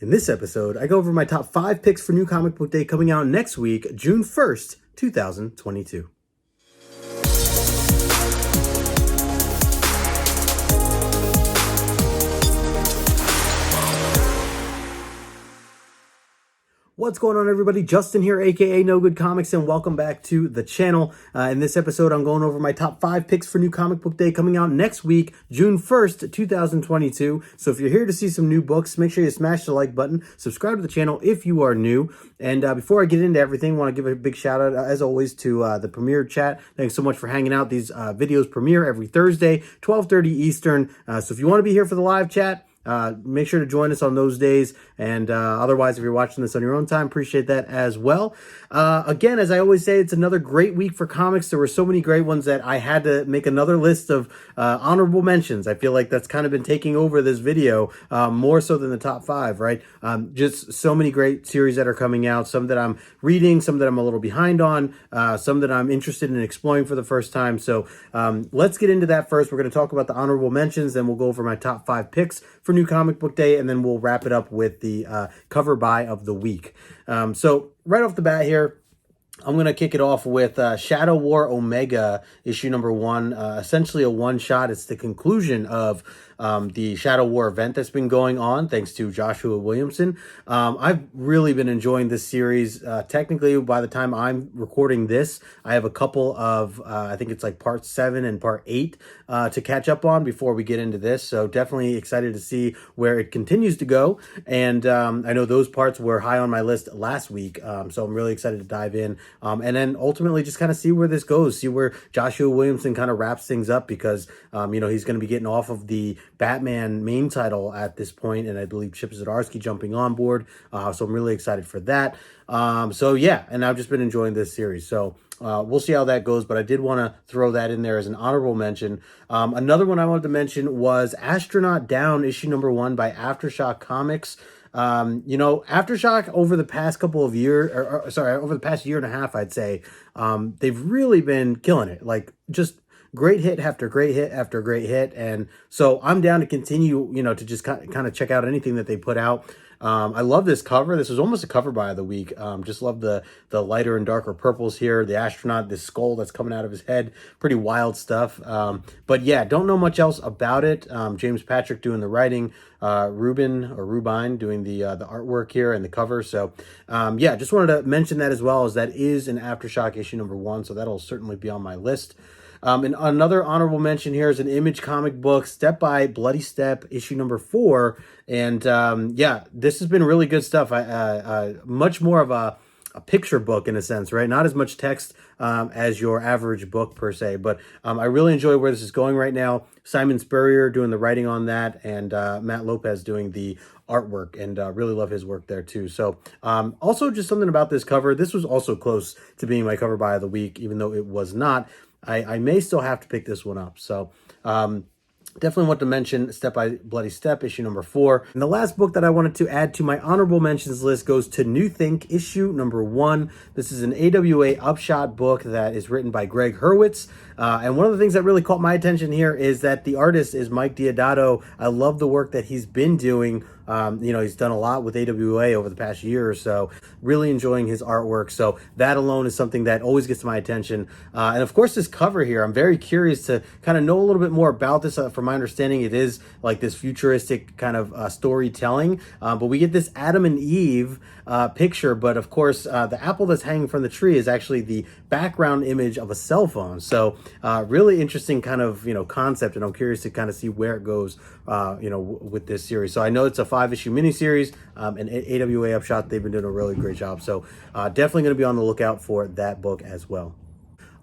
In this episode, I go over my top 5 picks for New Comic Book Day coming out next week, June 1st, 2022. What's going on, everybody? Justin here, aka No Good Comics, and welcome back to the channel. In this episode, I'm going over my top 5 picks for New Comic Book Day coming out next week, June 1st, 2022. So if you're here to see some new books, make sure you smash the like button, subscribe to the channel if you are new. And before I get into everything, I want to give a big shout out, as always, to the Premiere chat. Thanks so much for hanging out. These videos premiere every Thursday, 12:30 Eastern. So if you want to be here for the live chat, make sure to join us on those days. And otherwise, if you're watching this on your own time, appreciate that as well. Again, as I always say, it's another great week for comics. There were so many great ones that I had to make another list of honorable mentions. I feel like that's kind of been taking over this video more so than the top 5, right? Just so many great series that are coming out, some that I'm reading, some that I'm a little behind on, some that I'm interested in exploring for the first time. So let's get into that first. We're going to talk about the honorable mentions, then we'll go over my top 5 picks for New Comic Book Day, and then we'll wrap it up with the cover buy of the week. So right off the bat here, I'm going to kick it off with Shadow War Omega, issue number 1, essentially a one-shot. It's the conclusion of the Shadow War event that's been going on, thanks to Joshua Williamson. I've really been enjoying this series. Technically, by the time I'm recording this, I have a couple of, I think it's like part 7 and part 8 to catch up on before we get into this. So definitely excited to see where it continues to go. And I know those parts were high on my list last week. So I'm really excited to dive in. And then ultimately just kind of see where this goes, see where Joshua Williamson kind of wraps things up, because, you know, he's going to be getting off of the Batman main title at this point, and I believe Chip Zdarsky jumping on board. So I'm really excited for that. So yeah, and I've just been enjoying this series. So we'll see how that goes, but I did want to throw that in there as an honorable mention. Another one I wanted to mention was Astronaut Down, issue number 1 by Aftershock Comics. You know, Aftershock over the past couple of years, over the past year and a half, I'd say, they've really been killing it. Like, just great hit after great hit after great hit. And so I'm down to continue, you know, to just kind of check out anything that they put out. I love this cover. This was almost a cover buy of the week. Just love the lighter and darker purples here. The astronaut, this skull that's coming out of his head. Pretty wild stuff. But yeah, don't know much else about it. James Patrick doing the writing. Rubine doing the artwork here and the cover. So yeah, just wanted to mention that as well, as that is an Aftershock issue number 1. So that'll certainly be on my list. And another honorable mention here is an Image comic book, Step by Bloody Step, issue number 4. And yeah, this has been really good stuff. Much more of a picture book in a sense, right? Not as much text as your average book per se, but I really enjoy where this is going right now. Simon Spurrier doing the writing on that, and Matt Lopez doing the artwork, and really love his work there too. So also just something about this cover. This was also close to being my cover buy of the week, even though it was not. I may still have to pick this one up. So definitely want to mention Step by Bloody Step, issue number 4. And the last book that I wanted to add to my honorable mentions list goes to New Think, issue number 1. This is an AWA Upshot book that is written by Greg Hurwitz. And one of the things that really caught my attention here is that the artist is Mike Deodato. I love the work that he's been doing. You know, he's done a lot with AWA over the past year or so. Really enjoying his artwork. So that alone is something that always gets my attention. And of course, this cover here, I'm very curious to kind of know a little bit more about this. From my understanding, it is like this futuristic kind of storytelling. But we get this Adam and Eve picture. But of course, the apple that's hanging from the tree is actually the background image of a cell phone. So really interesting kind of, you know, concept. And I'm curious to kind of see where it goes, you know, with this series. So I know it's a 5-issue miniseries, and AWA Upshot, they've been doing a really great job. So definitely going to be on the lookout for that book as well.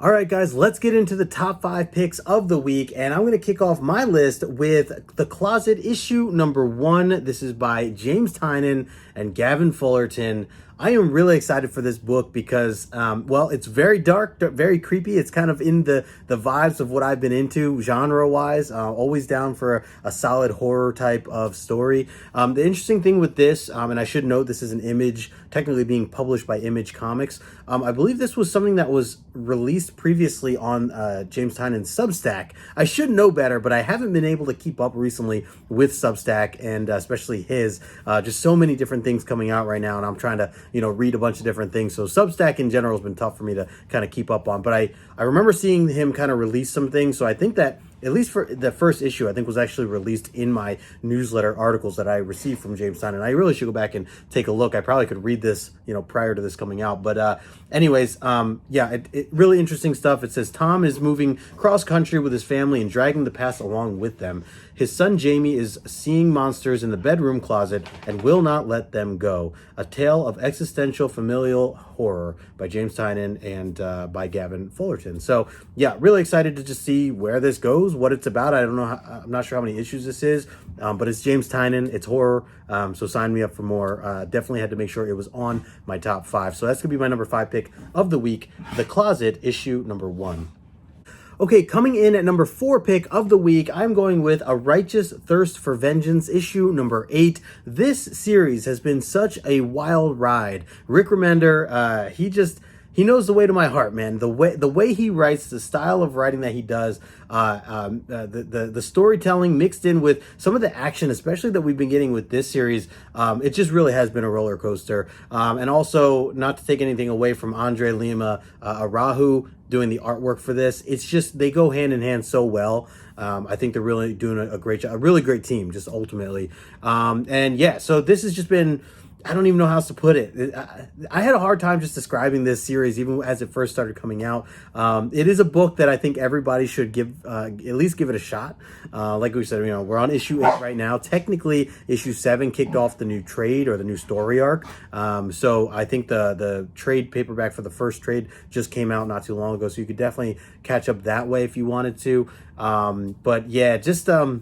All right, guys, let's get into the top 5 picks of the week. And I'm going to kick off my list with The Closet, issue number 1. This is by James Tynion and Gavin Fullerton. I am really excited for this book because, well, it's very dark, very creepy. It's kind of in the vibes of what I've been into genre-wise. Always down for a solid horror type of story. The interesting thing with this, and I should note this is an Image, technically being published by Image Comics. I believe this was something that was released previously on James Tynion's Substack. I should know better, but I haven't been able to keep up recently with Substack and especially his. Just so many different things coming out right now, and I'm trying to read a bunch of different things. So Substack in general has been tough for me to kind of keep up on. But I remember seeing him kind of release some things. So I think that at least for the first issue, I think was actually released in my newsletter articles that I received from James Tynion. I really should go back and take a look. I probably could read this, prior to this coming out. But anyways, it really interesting stuff. It says Tom is moving cross country with his family and dragging the past along with them. His son Jamie is seeing monsters in the bedroom closet and will not let them go. A tale of existential familial horror by James Tynion and by Gavin Fullerton. So yeah, really excited to just see where this goes, what it's about. I don't know. I'm not sure how many issues this is, but it's James Tynion. It's horror. So sign me up for more. Definitely had to make sure it was on my top 5. So that's going to be my number 5 pick of the week. The Closet, issue number 1. Okay, coming in at number 4 pick of the week, I'm going with A Righteous Thirst for Vengeance, issue number 8. This series has been such a wild ride. Rick Remender, he knows the way to my heart, man. The way he writes, the style of writing that he does, the storytelling mixed in with some of the action, especially that we've been getting with this series, it just really has been a roller coaster. And also, not to take anything away from Andre Lima Arahu doing the artwork for this, it's just they go hand in hand so well. I think they're really doing a great job, a really great team, just ultimately. And yeah, so this has just been, I don't even know how else to put it. I had a hard time just describing this series, even as it first started coming out. It is a book that I think everybody should at least give it a shot. Like we said, we're on issue 8 right now. Technically, issue 7 kicked off the new trade or the new story arc. So I think the trade paperback for the first trade just came out not too long ago. So you could definitely catch up that way if you wanted to. But yeah, just a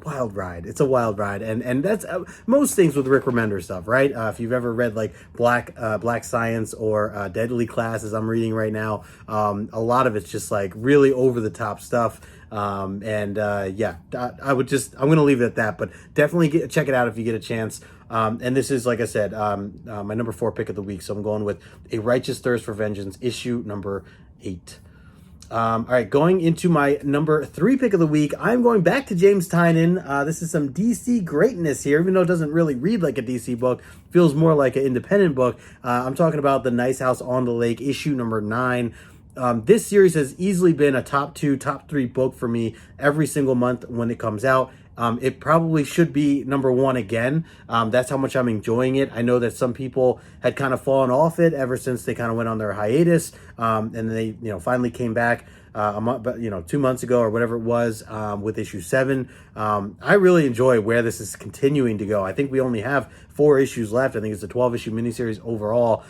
wild ride. It's a wild ride, and that's most things with Rick Remender stuff, right? If you've ever read like Black Science or Deadly Class, as I'm reading right now, a lot of it's just like really over the top stuff. I'm gonna leave it at that, but definitely check it out if you get a chance. And this is, like I said, my number 4 pick of the week. So I'm going with A Righteous Thirst for Vengeance, issue number 8. All right, going into my number 3 pick of the week, I'm going back to James Tynion. This is some DC greatness here, even though it doesn't really read like a DC book, feels more like an independent book. I'm talking about The Nice House on the Lake, issue number 9. This series has easily been a top 2, top 3 book for me every single month when it comes out. It probably should be number 1 again. That's how much I'm enjoying it. I know that some people had kind of fallen off it ever since they kind of went on their hiatus, and they finally came back a month, 2 months ago or whatever it was, with issue 7. I really enjoy where this is continuing to go. I think we only have 4 issues left. I think it's a 12-issue miniseries overall.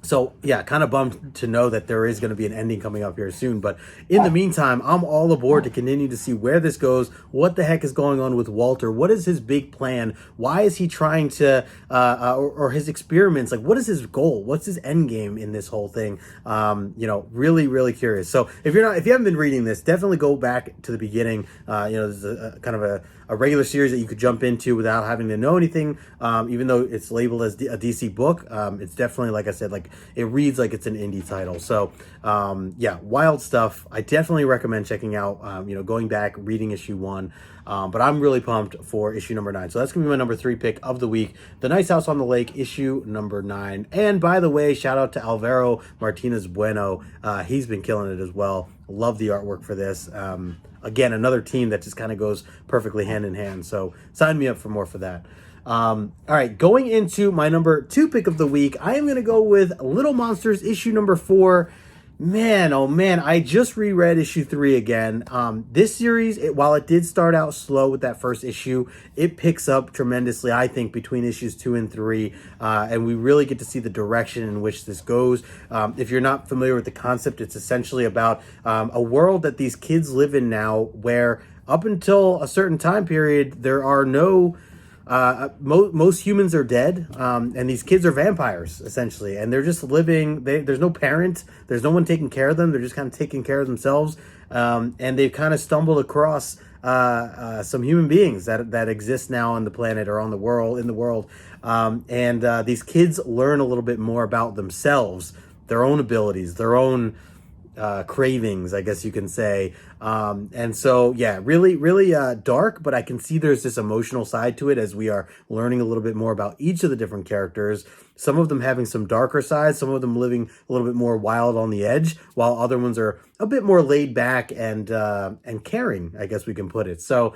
So yeah, kind of bummed to know that there is going to be an ending coming up here soon. But in the meantime, I'm all aboard to continue to see where this goes. What the heck is going on with Walter? What is his big plan? Why is he trying to, or his experiments? Like, what is his goal? What's his end game in this whole thing? Really, really curious. So if you haven't been reading this, definitely go back to the beginning. This is a kind of a regular series that you could jump into without having to know anything. Even though it's labeled as a DC book, it's definitely, like I said, like it reads like it's an indie title. So wild stuff. I definitely recommend checking out, going back, reading issue 1. But I'm really pumped for issue number 9. So that's going to be my number 3 pick of the week. The Nice House on the Lake, issue number 9. And by the way, shout out to Alvaro Martinez Bueno. He's been killing it as well. Love the artwork for this. Again, another team that just kind of goes perfectly hand in hand. So sign me up for more for that. All right, going into my number 2 pick of the week, I am going to go with Little Monsters, issue number 4. Man, oh man, I just reread issue 3 again. This series, while it did start out slow with that first issue, it picks up tremendously, I think, between issues 2 and 3. And we really get to see the direction in which this goes. If you're not familiar with the concept, it's essentially about a world that these kids live in now where up until a certain time period, there are no most humans are dead, and these kids are vampires essentially, and they're just living. There's no parent, there's no one taking care of them. They're just kind of taking care of themselves, and they've kind of stumbled across some human beings that exist now on the planet or on the world in the world, and these kids learn a little bit more about themselves, their own abilities, their own cravings, I guess you can say. And so, yeah, really, really dark, but I can see there's this emotional side to it as we are learning a little bit more about each of the different characters. Some of them having some darker sides, some of them living a little bit more wild on the edge, while other ones are a bit more laid back and caring, I guess we can put it. So,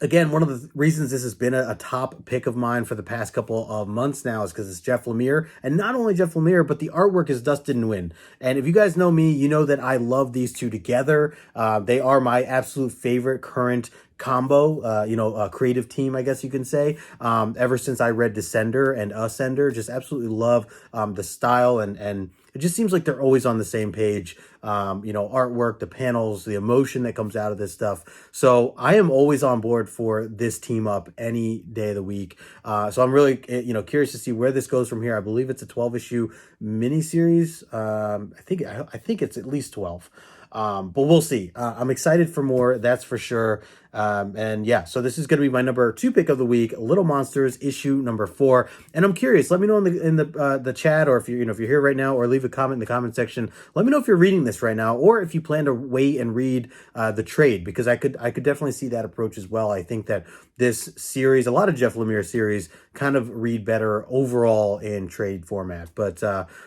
again, one of the reasons this has been a top pick of mine for the past couple of months now is because it's Jeff Lemire. And not only Jeff Lemire, but the artwork is Dustin Nguyen. And if you guys know me, you know that I love these two together. They are my absolute favorite current combo, a creative team, I guess you can say. Ever since I read Descender and Ascender, just absolutely love the style and it just seems like they're always on the same page. Artwork, the panels, the emotion that comes out of this stuff. So I am always on board for this team up any day of the week. So I'm really, curious to see where this goes from here. I believe it's a 12-issue miniseries. I think it's at least 12. But we'll see. I'm excited for more, that's for sure. So this is going to be my number 2 pick of the week, Little Monsters issue number 4. And I'm curious, let me know in the chat, or if you're here right now, or leave a comment in the comment section. Let me know if you're reading this right now, or if you plan to wait and read the trade, because I could definitely see that approach as well. I think that this series, a lot of Jeff Lemire series, kind of read better overall in trade format. But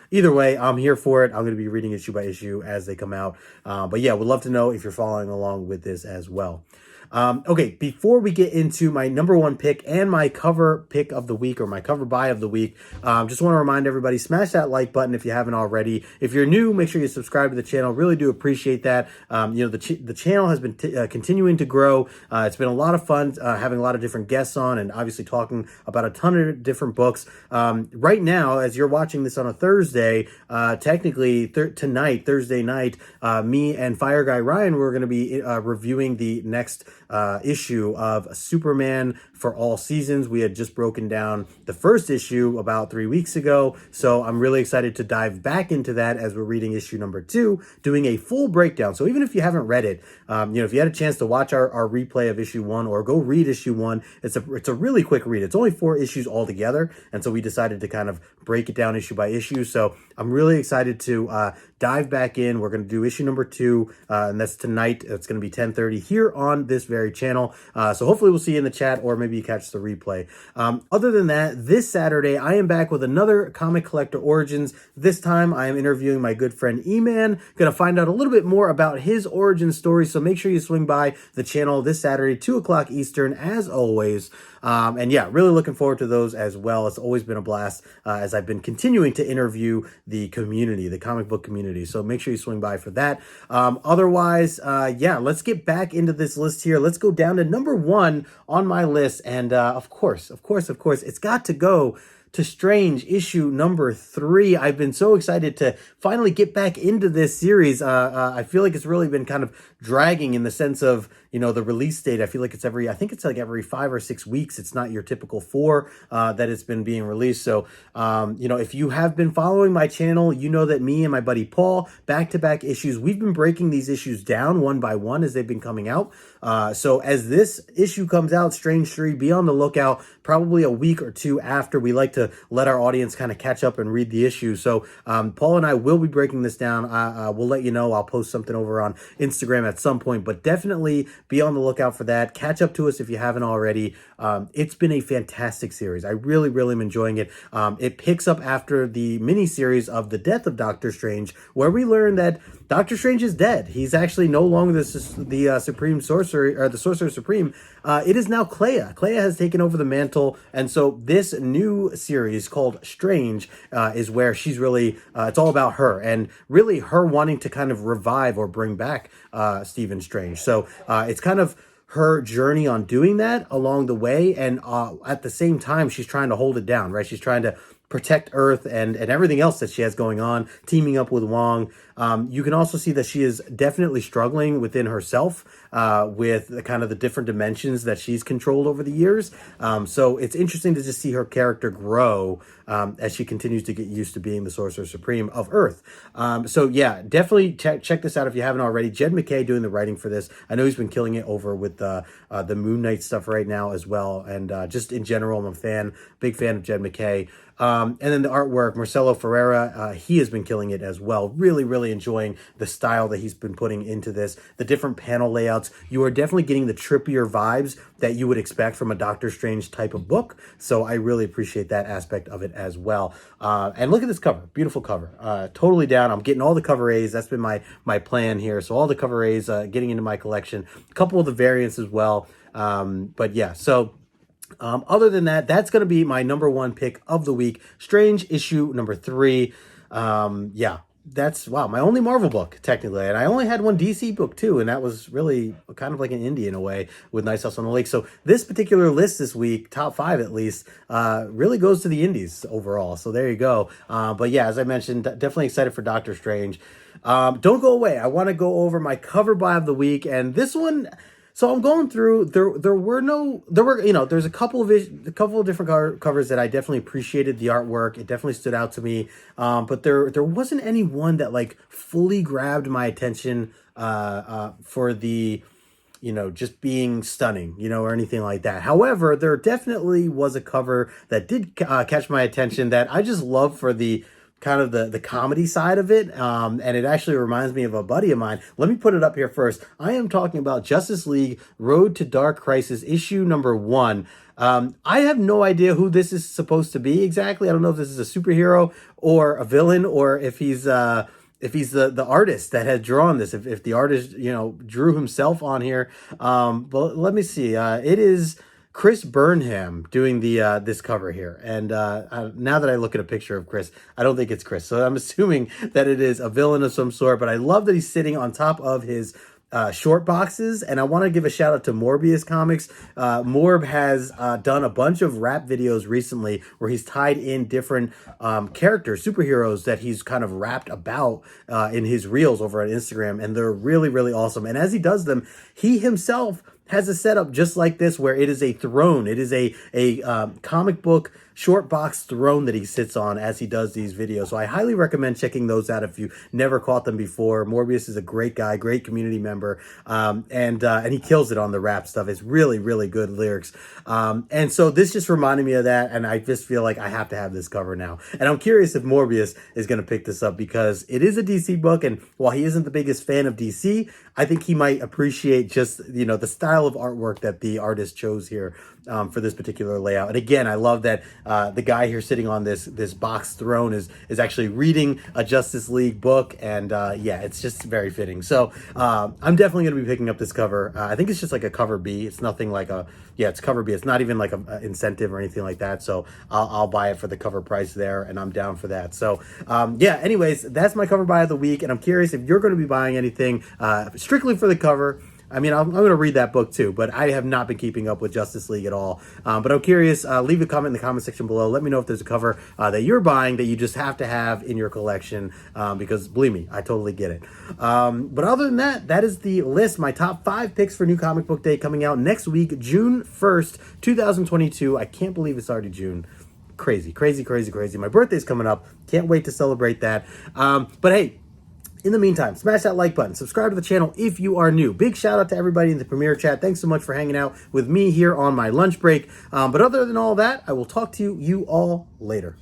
either way, I'm here for it. I'm going to be reading issue by issue as they come out. But yeah, would love to know if you're following along with this as well. Okay, before we get into my number 1 pick and my cover pick of the week, or my cover buy of the week, just want to remind everybody, smash that like button if you haven't already. If you're new, make sure you subscribe to the channel. Really do appreciate that. The channel has been continuing to grow. It's been a lot of fun having a lot of different guests on, and obviously talking about a ton of different books. Right now, as you're watching this on a Thursday, technically tonight, Thursday night, me and Fire Guy Ryan, we're going to be reviewing the next issue of Superman for All Seasons. We had just broken down the first issue about 3 weeks ago, so I'm really excited to dive back into that as we're reading issue number 2, doing a full breakdown. So even if you haven't read it, if you had a chance to watch our replay of issue 1, or go read issue 1, it's a really quick read. It's only 4 issues altogether, and so we decided to kind of break it down issue by issue. So I'm really excited to dive back in. We're going to do issue number 2, and that's tonight. It's going to be 10:30 here on this very channel. So hopefully we'll see you in the chat, or maybe you catch the replay. Other than that, this Saturday, I am back with another Comic Collector Origins. This time, I am interviewing my good friend E-Man. Going to find out a little bit more about his origin story, so make sure you swing by the channel this Saturday, 2 o'clock Eastern, as always. Really looking forward to those as well. It's always been a blast as I've been continuing to interview the community, the comic book community. So make sure you swing by for that. Otherwise, let's get back into this list here. Let's go down to number 1 on my list. And of course, it's got to go to Strange issue number 3. I've been so excited to finally get back into this series. I feel like it's really been kind of dragging in the sense of, the release date. I feel like it's every 5 or 6 weeks. It's not your typical 4 that it's been being released. So, if you have been following my channel, you know that me and my buddy Paul, back-to-back issues, we've been breaking these issues down one by one as they've been coming out. So as this issue comes out, Strange 3, be on the lookout. Probably a week or 2 after. We like to let our audience kind of catch up and read the issue. So Paul and I will be breaking this down. We'll let you know. I'll post something over on Instagram at some point, but definitely be on the lookout for that. Catch up to us if you haven't already. It's been a fantastic series. I really, really am enjoying it. It picks up after the miniseries of the death of Doctor Strange, where we learn that Doctor Strange is dead. He's actually no longer the Supreme Sorcerer, or the Sorcerer Supreme. It is now Clea. Clea has taken over the mantle, and so this new series called Strange is where she's really, it's all about her, and really her wanting to kind of revive or bring back Stephen Strange. So it's kind of her journey on doing that along the way, and at the same time, she's trying to hold it down, right? She's trying to protect Earth and everything else that she has going on, teaming up with Wong. You can also see that she is definitely struggling within herself with the kind of the different dimensions that she's controlled over the years. So it's interesting to just see her character grow as she continues to get used to being the Sorcerer Supreme of Earth. So yeah, definitely check this out if you haven't already. Jed MacKay doing the writing for this. I know he's been killing it over with the Moon Knight stuff right now as well. And just in general, I'm a big fan of Jed MacKay. And then the artwork, Marcelo Ferreira, he has been killing it as well. Really, really enjoying the style that he's been putting into this. The different panel layouts. You are definitely getting the trippier vibes that you would expect from a Doctor Strange type of book. So I really appreciate that aspect of it as well. And look at this cover. Beautiful cover. Totally down. I'm getting all the cover A's. That's been my plan here. So all the cover A's getting into my collection. A couple of the variants as well. But yeah, so... other than that, that's going to be my number one pick of the week. Strange issue number 3. Yeah, that's, wow, my only Marvel book, technically. And I only had one DC book, too. And that was really kind of like an indie in a way with Nice House on the Lake. So this particular list this week, top 5 at least, really goes to the indies overall. So there you go. But yeah, as I mentioned, definitely excited for Doctor Strange. Don't go away. I want to go over my cover buy of the week. And this one... So I'm going through, there's a couple of different covers that I definitely appreciated the artwork. It definitely stood out to me. But there wasn't any one that like fully grabbed my attention, for the, just being stunning, or anything like that. However, there definitely was a cover that did catch my attention that I just love for the kind of the comedy side of it. And it actually reminds me of a buddy of mine. Let me put it up here first. I am talking about Justice League Road to Dark Crisis issue number 1. I have no idea who this is supposed to be exactly. I don't know if this is a superhero or a villain, or if he's the artist that had drawn this, if the artist, drew himself on here. But let me see. It is Chris Burnham doing the this cover here. And now that I look at a picture of Chris, I don't think it's Chris. So I'm assuming that it is a villain of some sort. But I love that he's sitting on top of his short boxes. And I want to give a shout out to Morbius Comics. Morb has done a bunch of rap videos recently where he's tied in different characters, superheroes that he's kind of rapped about in his reels over on Instagram. And they're really, really awesome. And as he does them, he himself has a setup just like this where it is a throne. It is a comic book short box throne that he sits on as he does these videos. So I highly recommend checking those out if you never caught them before. Morbius is a great guy, great community member, and he kills it on the rap stuff. It's really, really good lyrics. And so this just reminded me of that, and I just feel like I have to have this cover now. And I'm curious if Morbius is going to pick this up because it is a DC book, and while he isn't the biggest fan of DC, I think he might appreciate just, the style of artwork that the artist chose here for this particular layout. And again, I love that the guy here sitting on this box throne is actually reading a Justice League book, and yeah, it's just very fitting. So I'm definitely going to be picking up this cover. I think it's just like a cover B. It's nothing like it's cover B. It's not even like a incentive or anything like that. So I'll buy it for the cover price there, and I'm down for that. So yeah, anyways, that's my cover buy of the week, and I'm curious if you're going to be buying anything strictly for the cover. I mean, I'm going to read that book too, but I have not been keeping up with Justice League at all. But I'm curious. Leave a comment in the comment section below. Let me know if there's a cover that you're buying that you just have to have in your collection, because believe me, I totally get it. But other than that, that is the list. My top 5 picks for New Comic Book Day coming out next week, June 1st, 2022. I can't believe it's already June. Crazy, crazy, crazy, crazy. My birthday's coming up. Can't wait to celebrate that. But hey, in the meantime, smash that like button. Subscribe to the channel if you are new. Big shout out to everybody in the Premiere chat. Thanks so much for hanging out with me here on my lunch break. But other than all that, I will talk to you all later.